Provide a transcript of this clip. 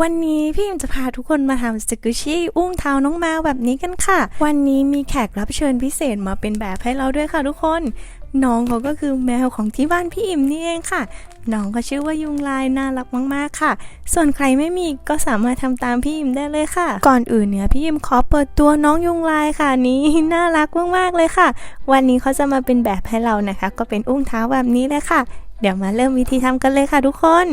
วันนี้พี่อิมจะพาทุกคนมาทำสกูชี่อุ้งเท้าน้องแมวแบบนี้กันค่ะวันนี้มีแขกรับเชิญพิเศษมาเป็นแบบให้เราด้วยค่ะทุกคนน้องเขาก็คือแมวของที่บ้านพี่อิมนี่เองค่ะน้องก็ชื่อว่ายุงลายน่ารักมากๆค่ะส่วนใครไม่มีก็สามารถทำตามพี่อิมได้เลยค่ะก่อนอื่นเนี่ยพี่อิมขอเปิดตัวน้องยุงลายค่ะนี้น่ารักมากๆเลยค่ะวันนี้เขาจะมาเป็นแบบให้เรานะคะก็เป็นอุ้งเท้าแบบนี้เลยค่ะเดี๋ยวมาเริ่มวิธีทำกันเลยค่ะทุกคน